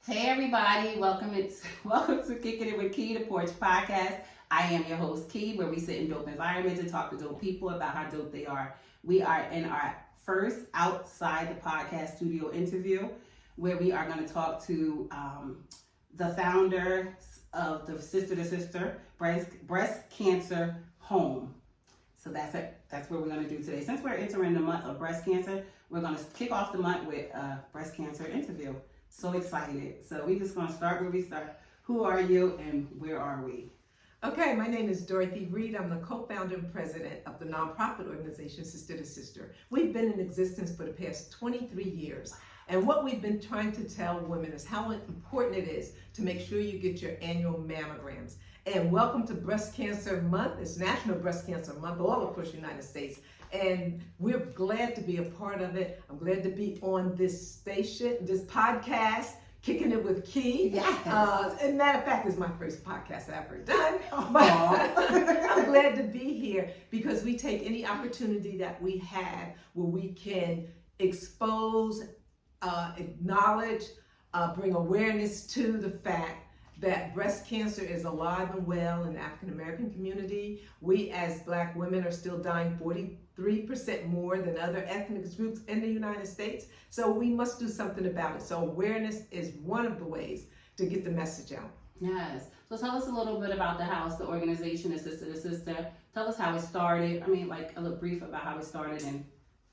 Hey everybody, welcome to Kicking It with Key, the Porch Podcast. I am your host Key, where we sit in dope environments and talk to dope people about how dope they are. We are in our first outside the podcast studio interview, where we are going to talk to the founder of the Sister2SISTER breast cancer home. So that's it. That's what we're going to do today. Since we're entering the month of breast cancer, we're going to kick off the month with a breast cancer interview. So excited. So we're just going to start where we start. Who are you and where are we? Okay, my name is Dorothy Reed. I'm the co-founder and president of the nonprofit organization Sister2SISTER. We've been in existence for the past 23 years. And what we've been trying to tell women is how important it is to make sure you get your annual mammograms. And welcome to Breast Cancer Month. It's National Breast Cancer Month all across the United States. And we're glad to be a part of it. I'm glad to be on this station, this podcast, Kicking It with Key. Yes. And matter of fact, it's my first podcast I've ever done. But I'm glad to be here because we take any opportunity that we have where we can expose, acknowledge, bring awareness to the fact that breast cancer is alive and well in the African American community. We as Black women are still dying 43% more than other ethnic groups in the United States. So we must do something about it. So awareness is one of the ways to get the message out. Yes. So tell us a little bit about the house, the organization, Sister2SISTER. Tell us how it started. I mean, like a little brief about how it started and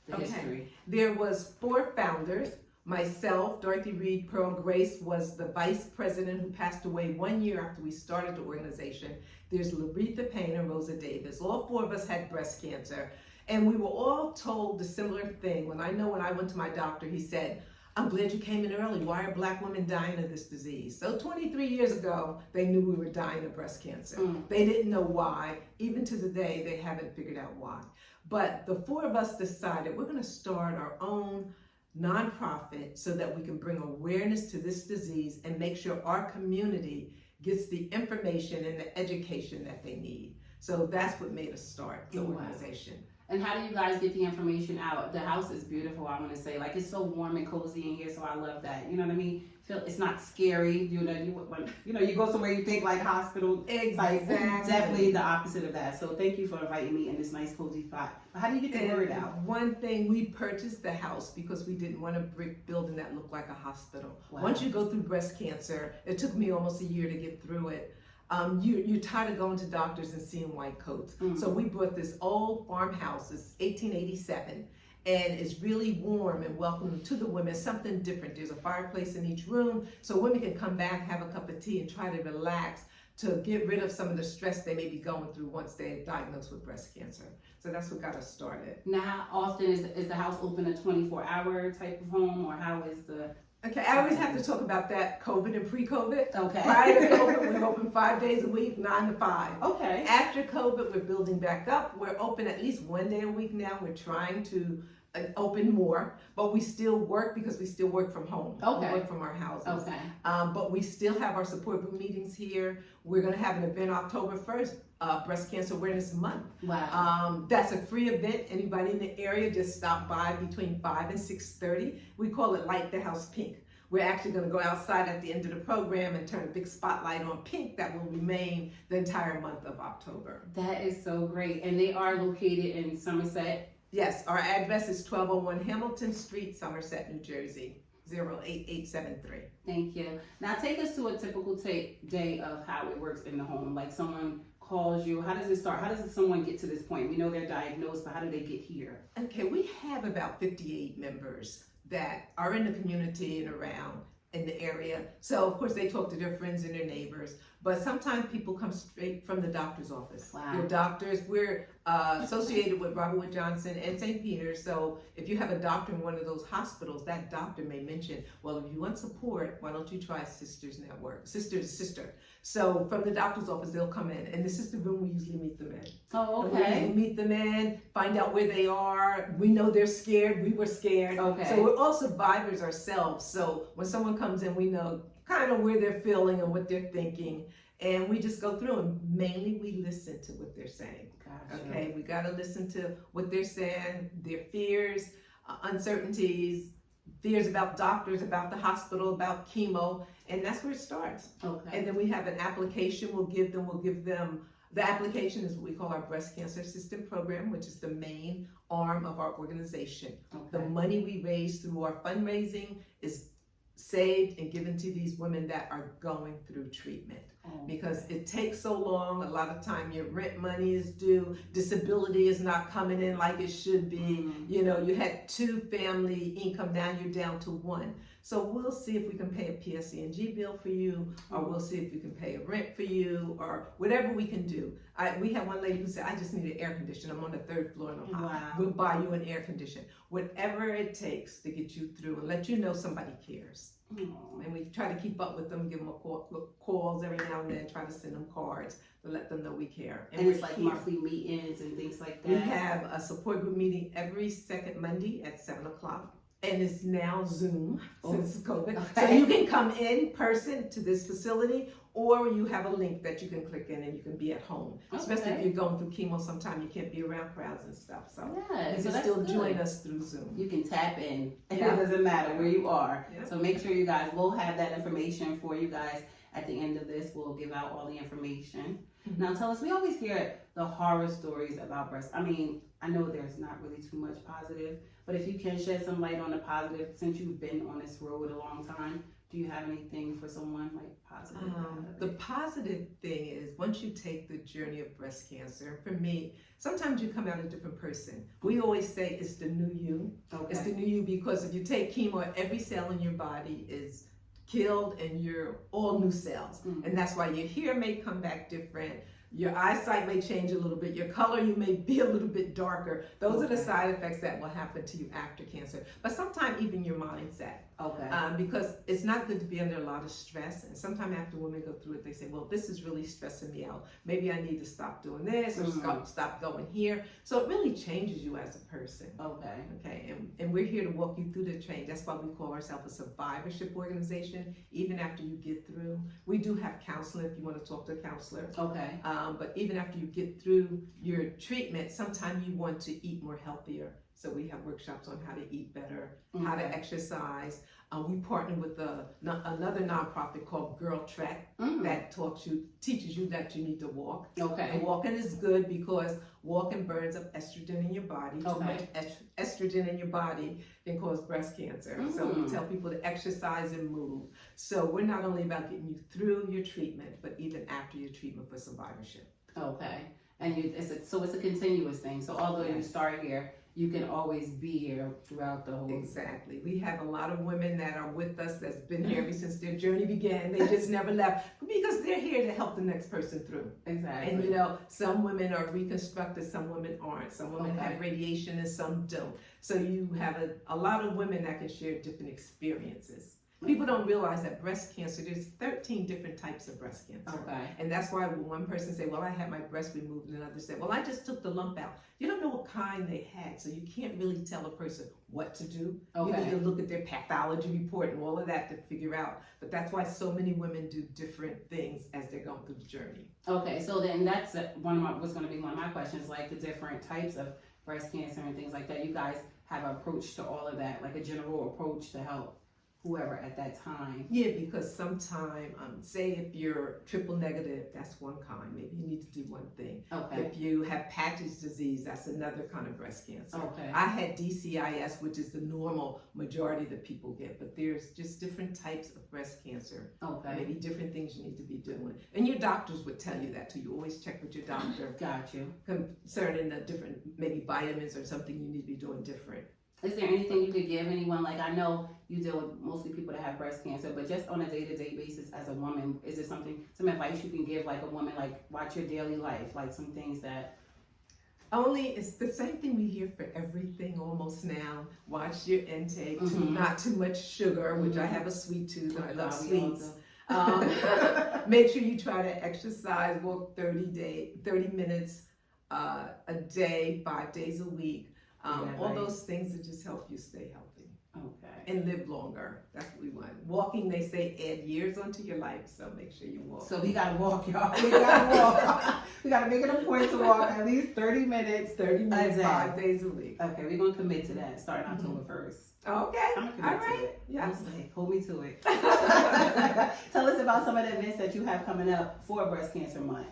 the history. There was 4 founders. Myself, Dorothy Reed, Pearl Grace was the vice president who passed away 1 year after we started the organization. There's Laretha Payne and Rosa Davis. All 4 of us had breast cancer. And we were all told the similar thing. When I went to my doctor, he said, I'm glad you came in early. Why are Black women dying of this disease? So 23 years ago, they knew we were dying of breast cancer. They didn't know why. Even to the day, they haven't figured out why. But the 4 of us decided we're gonna start our own nonprofit so that we can bring awareness to this disease and make sure our community gets the information and the education that they need. So that's what made us start the organization. And how do you guys get the information out? The house is beautiful, I want to say. Like, it's so warm and cozy in here, so I love that. You know what I mean? It's not scary. You go somewhere you think like hospital. Exactly. Like, definitely the opposite of that. So thank you for inviting me in this nice cozy spot. But how do you get the word out? One thing, we purchased the house because we didn't want a brick building that looked like a hospital. Wow. Once you go through breast cancer, it took me almost a year to get through it. You're tired of going to doctors and seeing white coats. So we bought this old farmhouse. It's 1887, and it's really warm and welcoming to the women. Something different. There's a fireplace in each room, so women can come back, have a cup of tea, and try to relax to get rid of some of the stress they may be going through once they're diagnosed with breast cancer. So that's what got us started. Now, how often is the house open, a 24-hour type of home, or how is the... Okay, I always have to talk about that, COVID and pre-COVID. Okay. Prior to COVID, we were open 5 days a week, 9 to 5. Okay. After COVID, we're building back up. We're open at least 1 day a week now. We're trying to open more, but we still work because we still work from home. Okay. We work from our houses. Okay. But we still have our support group meetings here. We're going to have an event October 1st, Breast Cancer Awareness Month. Wow. That's a free event. Anybody in the area, just stop by between 5 and 6:30. We call it Light the House Pink. We're actually going to go outside at the end of the program and turn a big spotlight on pink that will remain the entire month of October. That is so great. And they are located in Somerset. Yes, our address is 1201 Hamilton Street, Somerset, New Jersey, 08873. Thank you. Now take us to a typical day of how it works in the home. Like, someone calls you. How does it start? How does someone get to this point? We know they're diagnosed, but how do they get here? Okay, we have about 58 members that are in the community and around in the area. So of course they talk to their friends and their neighbors, but sometimes people come straight from the doctor's office. Wow. They're doctors. We're associated with Robert Wood Johnson and St. Peter's. So if you have a doctor in one of those hospitals, that doctor may mention, well, if you want support, why don't you try Sisters Network, Sister2SISTER. So from the doctor's office, they'll come in, and this is the room we usually meet them in. Oh, And we okay. usually meet them in, find out where they are. We know they're scared. We were scared. Okay. So we're all survivors ourselves. So when someone comes in, we know kind of where they're feeling and what they're thinking. And we just go through, and mainly we listen to what they're saying. Gotcha. Okay, we got to listen to what they're saying, their fears, uncertainties, fears about doctors, about the hospital, about chemo, and that's where it starts. Okay. And then we have an application we'll give them. The application is what we call our breast cancer assistance program, which is the main arm of our organization. Okay. The money we raise through our fundraising is saved and given to these women that are going through treatment. Because it takes so long. A lot of time your rent money is due, disability is not coming in like it should be. You know, you had 2 family income, now you're down to 1. So we'll see if we can pay a PSE&G bill for you, or we'll see if we can pay a rent for you, or whatever we can do. We had one lady who said, I just need an air conditioner. I'm on the 3rd floor and we'll buy you an air conditioner. Whatever it takes to get you through and let you know somebody cares. And we try to keep up with them, give them calls every now and then, try to send them cards to let them know we care. And it's like monthly meetings and things like that. We have a support group meeting every 2nd Monday at 7 o'clock. And it's now Zoom since COVID. Okay. So you can come in person to this facility, or you have a link that you can click in and you can be at home. Especially if you're going through chemo, sometimes you can't be around crowds and stuff. So you can still join us through Zoom. You can tap in. It doesn't matter where you are. So make sure you guys, we'll have that information for you guys at the end of this. We'll give out all the information. Now tell us, we always hear the horror stories about breast. I mean, I know there's not really too much positive, but if you can shed some light on the positive, since you've been on this road a long time, do you have anything for someone like positive? The positive thing is, once you take the journey of breast cancer, for me, sometimes you come out a different person. We always say it's the new you. It's the new you, because if you take chemo, every cell in your body is killed and you're all new cells. And that's why your hair may come back different. Your eyesight may change a little bit. Your color, you may be a little bit darker. Those are the side effects that will happen to you after cancer. But sometimes even your mindset. Because it's not good to be under a lot of stress. And sometimes after women go through it, they say, well, this is really stressing me out. Maybe I need to stop doing this or stop going here. So it really changes you as a person. And we're here to walk you through the change. That's why we call ourselves a survivorship organization. Even after you get through, we do have counseling if you want to talk to a counselor. But even after you get through your treatment, sometimes you want to eat more healthier. So we have workshops on how to eat better, how to exercise. We partner with another nonprofit called Girl Trek that teaches you that you need to walk. And walking is good because walking burns up estrogen in your body. Too much estrogen in your body can cause breast cancer. So we tell people to exercise and move. So we're not only about getting you through your treatment, but even after your treatment for survivorship. And it's a continuous thing. So although you start here, you can always be here throughout the whole. Exactly. We have a lot of women that are with us that's been here ever since their journey began. They just never left because they're here to help the next person through. And you know, some women are reconstructed, some women aren't. Some women have radiation and some don't. So you have a lot of women that can share different experiences. People don't realize that breast cancer, there's 13 different types of breast cancer. And that's why when one person say, well, I had my breast removed, and another say, well, I just took the lump out. You don't know what kind they had, so you can't really tell a person what to do. You need to look at their pathology report and all of that to figure out. But that's why so many women do different things as they're going through the journey. So then that's what's going to be one of my questions, like the different types of breast cancer and things like that. You guys have an approach to all of that, like a general approach to help whoever at that time. Because sometime, say if you're triple negative, that's one kind. Maybe you need to do one thing. If you have Patch's disease, that's another kind of breast cancer. I had DCIS, which is the normal majority that people get, but there's just different types of breast cancer. Maybe different things you need to be doing. And your doctors would tell you that too. You always check with your doctor. Concerning the different, maybe vitamins or something you need to be doing different. Is there anything you could give anyone? Like, I know you deal with mostly people that have breast cancer, but just on a day-to-day basis as a woman, is there some advice you can give, like a woman, like watch your daily life, like some things that... It's the same thing we hear for everything almost now. Watch your intake, not too much sugar, which I have a sweet tooth, I love sweets. Make sure you try to exercise, walk 30 minutes a day, 5 days a week. All those things that just help you stay healthy. Okay. and live longer. That's what we want. Walking, they say, add years onto your life, so make sure you walk. So we gotta walk, y'all. We gotta walk. We gotta make it a point to walk at least 30 minutes. 30 minutes, a day. 5 days a week. Okay, we're gonna commit to that starting October 1st. Okay. I'm gonna commit All to right. it. Yeah. I'm like, hold me to it. Tell us about some of the events that you have coming up for Breast Cancer Month.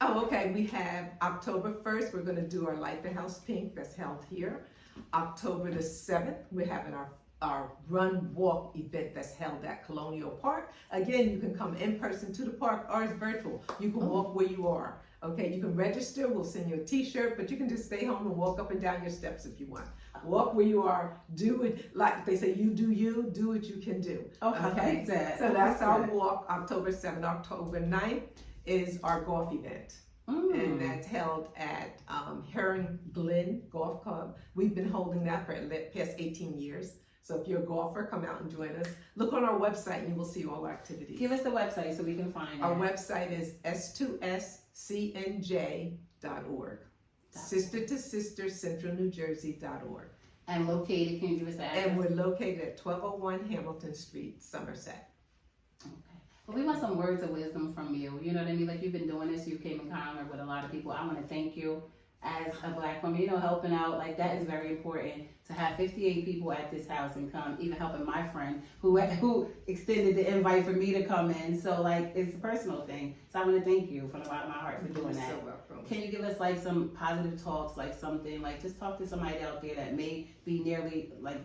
Oh, okay. We have October 1st, we're going to do our Light the House Pink that's held here. October the 7th, we're having our run walk event that's held at Colonial Park. Again, you can come in person to the park or it's virtual. You can walk where you are. Okay, you can register, we'll send you a t-shirt, but you can just stay home and walk up and down your steps if you want. Walk where you are, do it, like they say, you, do what you can do. Oh, I like that. So that's our walk, October 7th. October 9th is our golf event. And that's held at Heron Glen Golf Club. We've been holding that for the past 18 years. So if you're a golfer, come out and join us. Look on our website and you will see all our activities. Give us the website so we can find Our it. website is S2SCNJ.org. SISTER2SISTER Central New Jersey.org. And located, can you give us the address? And we're located at 1201 Hamilton Street, Somerset. Okay. Well, we want some words of wisdom from you. You know what I mean? Like, you've been doing this, you came in contact with a lot of people. I want to thank you as a Black woman, you know, helping out. Like, that is very important to have 58 people at this house and come, even helping my friend who extended the invite for me to come in. So, like, it's a personal thing. So I want to thank you from the bottom of my heart for doing that. So welcome. Can you give us like some positive talks, like something, like just talk to somebody out there that may be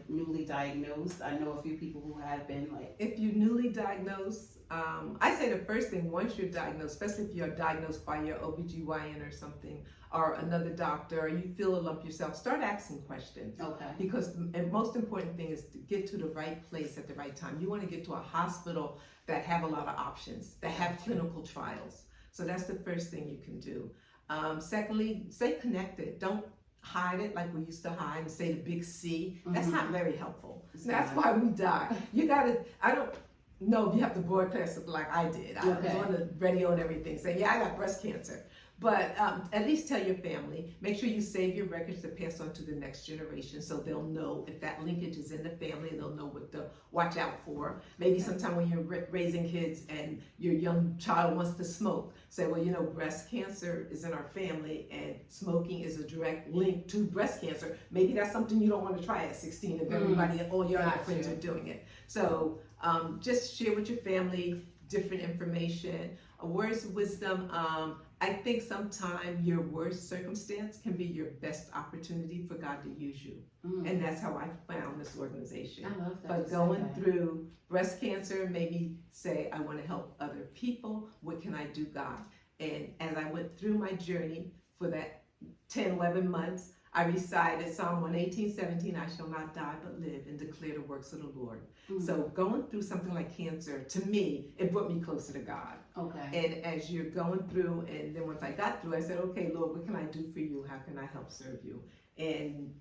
newly diagnosed? I know a few people who have been like. If you're newly diagnosed, I say the first thing, once you're diagnosed, especially if you're diagnosed by your OBGYN or something, or another doctor, or you feel a lump yourself, start asking questions. Okay. Because the most important thing is to get to the right place at the right time. You want to get to a hospital that have a lot of options, that have clinical trials. So that's the first thing you can do. Secondly, stay connected. Don't hide it like we used to hide and say the big C. That's not very helpful. That's why we die. I don't know if you have to broadcast it like I did. I was on the radio and everything saying, yeah, I got breast cancer. But at least tell your family. Make sure you save your records to pass on to the next generation so they'll know if that linkage is in the family and they'll know what to watch out for. Maybe sometime when you're raising kids and your young child wants to smoke, say, well, you know, breast cancer is in our family and smoking is a direct link to breast cancer. Maybe that's something you don't want to try at 16 if everybody and all your other friends are doing it. So just share with your family different information. Words of wisdom. I think sometimes your worst circumstance can be your best opportunity for God to use you. And that's how I found this organization. I love that. But going through breast cancer, maybe say, I want to help other people. What can I do, God? And as I went through my journey for that 10, 11 months, I recited Psalm 118:17, I shall not die but live and declare the works of the Lord. So going through something like cancer, to me, it brought me closer to God. Okay. And as you're going through, and then once I got through, I said, okay, Lord, what can I do for you? How can I help serve you? And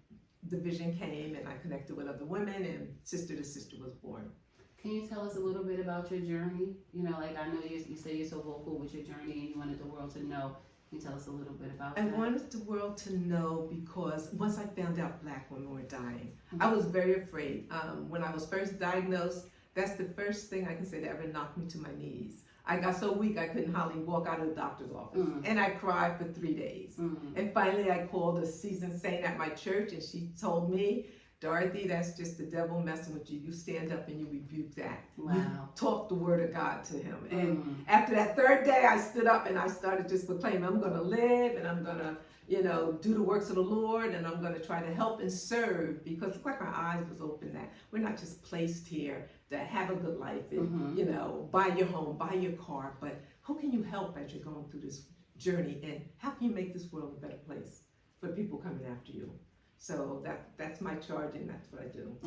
the vision came and I connected with other women and Sister to Sister was born. Can you tell us a little bit about your journey? You know, like I know you say you're so vocal with your journey and you wanted the world to know. Can you tell us a little bit about that? I wanted the world to know because once I found out Black women were dying, I was very afraid. When I was first diagnosed, that's the first thing I can say that ever knocked me to my knees. I got so weak I couldn't hardly walk out of the doctor's office. And I cried for 3 days. And finally I called a seasoned saint at my church and she told me, Dorothy, that's just the devil messing with you. You stand up and you rebuke that. Wow. You talk the word of God to him. And after that third day, I stood up and I started just proclaiming, I'm going to live and I'm going to, you know, do the works of the Lord and I'm going to try to help and serve because it's like my eyes was open that we're not just placed here to have a good life and, you know, buy your home, buy your car, but who can you help as you're going through this journey and how can you make this world a better place for people coming after you? So that's my charge and that's what I do.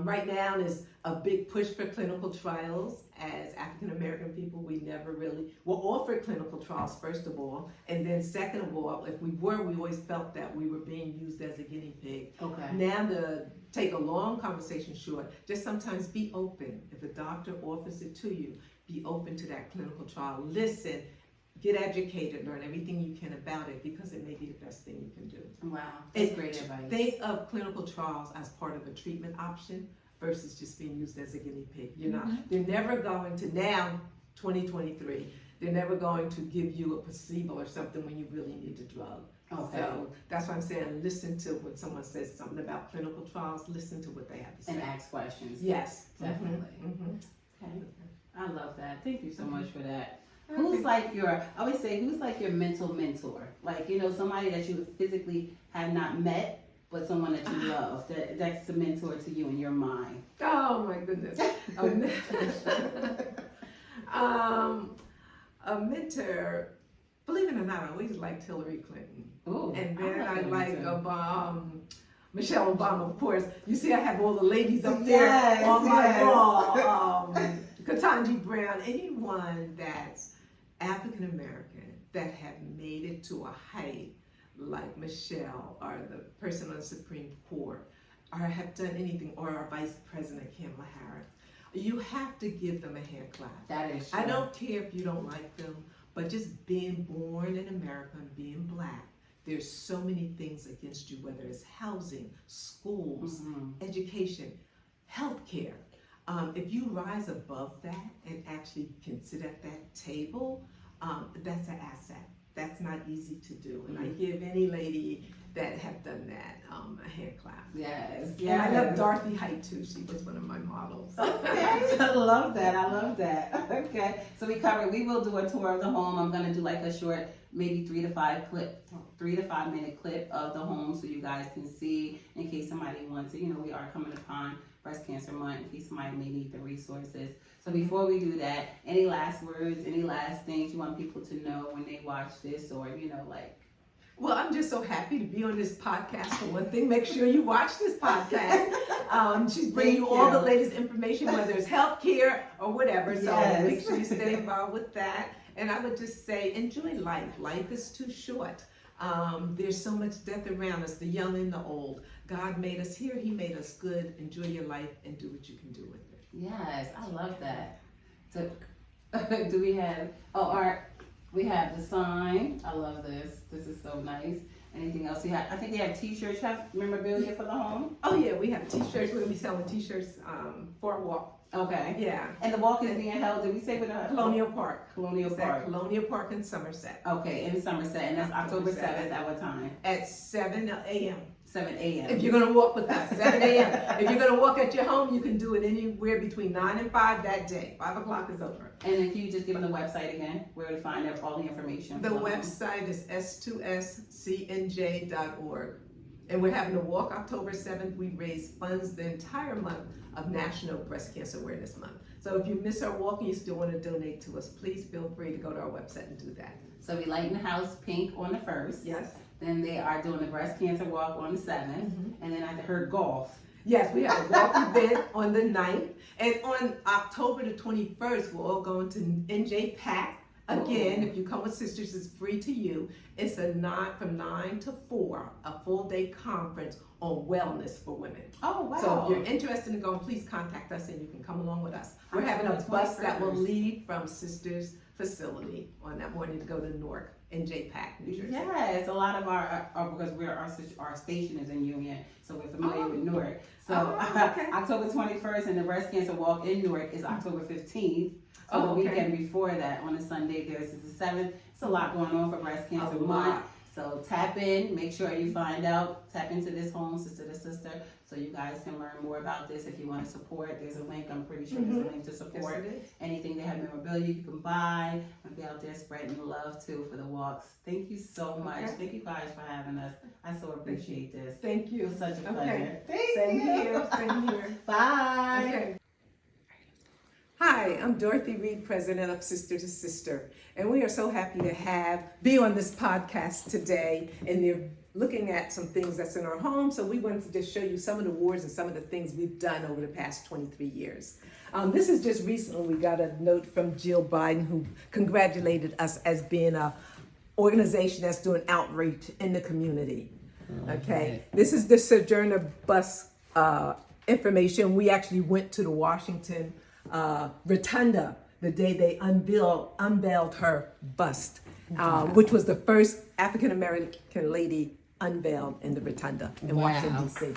Right now there's a big push for clinical trials. As African American people, we never really were offered clinical trials, first of all. And then second of all, if we always felt that we were being used as a guinea pig. Okay. Now to take a long conversation short, just sometimes be open. If a doctor offers it to you, be open to that clinical trial. Listen. Get educated, learn everything you can about it because it may be the best thing you can do. Wow, that's great advice. Think of clinical trials as part of a treatment option. versus just being used as a guinea pig. You're not. They're never going to, now 2023, they're never going to give you a placebo or something when you really need a drug. Okay. So that's why I'm saying listen to when someone says something about clinical trials, listen to what they have to say. And ask questions. Yes. Definitely. Okay. I love that. Thank you so much for that. Who's Okay. like your, I always say, who's like your mental mentor? Like, you know, somebody that you physically have not met, but someone that you love, that's the mentor to you in your mind. Oh my goodness. A mentor, believe it or not, I always liked Hillary Clinton. Ooh, And then love I Hillary like too. Michelle Obama, of course. You see, I have all the ladies up there Yes, on my yes. wall. Ketanji Brown, anyone that's African American that have made it to a height like Michelle or the person on the Supreme Court or have done anything, or our Vice President Kamala Harris, you have to give them a hand clap. That is true. I don't care if you don't like them, but just being born in America and being Black, there's so many things against you, whether it's housing, schools, education, healthcare. If you rise above that and actually can sit at that table, that's an asset. That's not easy to do. And I give any lady that have done that a hand clap. Yes. And I love Dorothy Height too. She was one of my models. Okay. I love that. I love that. Okay. So we will do a tour of the home. I'm going to do like a short, maybe 3 to 5 minute clip of the home so you guys can see in case somebody wants it. You know, we are coming upon Breast Cancer Month in case somebody may need the resources. So before we do that, any last words, any last things you want people to know when they watch this, or, you know, like? Well, I'm just so happy to be on this podcast for one thing. Make sure you watch this podcast. She's bringing you all the latest information, whether it's healthcare or whatever. So make sure you stay involved with that. And I would just say, enjoy life. Life is too short. There's so much death around us, the young and the old. God made us here. He made us good. Enjoy your life and do what you can do with it. Yes, I love that. So, do we have, we have the sign. I love this. This is so nice. Anything else you have? I think they have t-shirts. You have memorabilia for the home? Oh yeah, we have t-shirts. We're going to be selling t-shirts for a walk. Okay. Yeah. And the walk is being held, did we say with Colonial Park. Colonial It's Park. at Colonial Park in Somerset. Okay, in Somerset, and that's October 7th at what time? At 7 a.m. 7 a.m. If you're going to walk with us, 7 a.m. If you're going to walk at your home, you can do it anywhere between 9 and 5 that day. 5 o'clock is over. And then can you just give them the website again, where to find out all the information? The website is S2SCNJ.org. And we're having a walk October 7th. We raise funds the entire month of National Breast Cancer Awareness Month. So if you miss our walk and you still want to donate to us, please feel free to go to our website and do that. So we lighten the house pink on the 1st. Yes. Then they are doing the breast cancer walk on the 7th. And then I heard golf. Yes, we have a golf event on the 9th. And on October the 21st, we're all going to NJ Pack. Again, if you come with sisters, it's free to you. It's from 9 to 4, a full day conference on wellness for women. Oh, wow. So if you're interested in going, please contact us and you can come along with us. We're having a bus that will leave from Sisters facility on that morning to go to Newark in J-Pack, New Jersey. Yes, a lot of because our station is in Union, so we're familiar with Newark. So October 21st, and the breast cancer walk in Newark is October 15th. So the weekend before that, on a Sunday, there's the 7th. It's a lot going on for Breast Cancer Month. So tap in, make sure you find out, tap into this home, Sister to Sister, so you guys can learn more about this. If you want to support, there's a link. I'm pretty sure there's a link to support. Yes, anything they have memorabilia you can buy and be out there spreading love too for the walks. Thank you so much. Thank you guys for having us. I so appreciate this. Thank you. It was such a pleasure. Same here. Same here. Bye. Okay. Hi, I'm Dorothy Reed, president of Sister to Sister, and we are so happy to be on this podcast today, and they're looking at some things that's in our home, so we wanted to just show you some of the awards and some of the things we've done over the past 23 years. This is just recently, we got a note from Jill Biden who congratulated us as being an organization that's doing outreach in the community. Okay, this is the Sojourner bus information. We actually went to the Washington Rotunda the day they unveiled her bust, which was the first African American lady unveiled in the Rotunda in Washington D.C.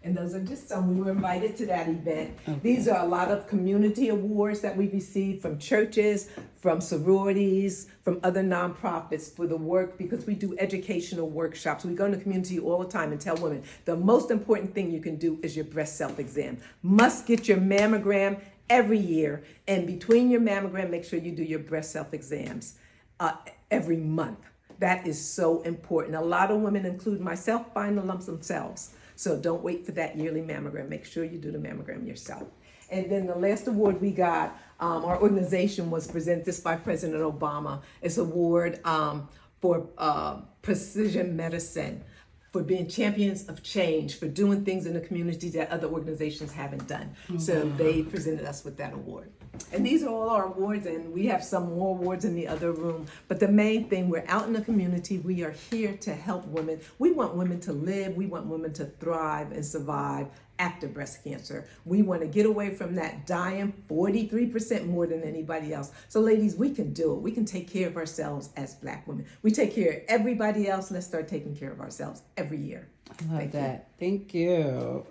And And those are just some. We were invited to that event. Okay. These are a lot of community awards that we received from churches, from sororities, from other nonprofits for the work, because we do educational workshops. We go in the community all the time and tell women the most important thing you can do is your breast self-exam. Must get your mammogram every year, and between your mammogram, make sure you do your breast self-exams every month. That is so important. A lot of women, including myself, find the lumps themselves. So don't wait for that yearly mammogram. Make sure you do the mammogram yourself. And then the last award we got, our organization was presented this by President Obama. It's an award for precision medicine, for being champions of change, for doing things in the community that other organizations haven't done. So they presented us with that award. And these are all our awards, and we have some more awards in the other room. But the main thing, we're out in the community. We are here to help women. We want women to live. We want women to thrive and survive after breast cancer. We want to get away from that dying 43% more than anybody else. So ladies, we can do it. We can take care of ourselves as Black women. We take care of everybody else. Let's start taking care of ourselves every year. I love that. Thank you.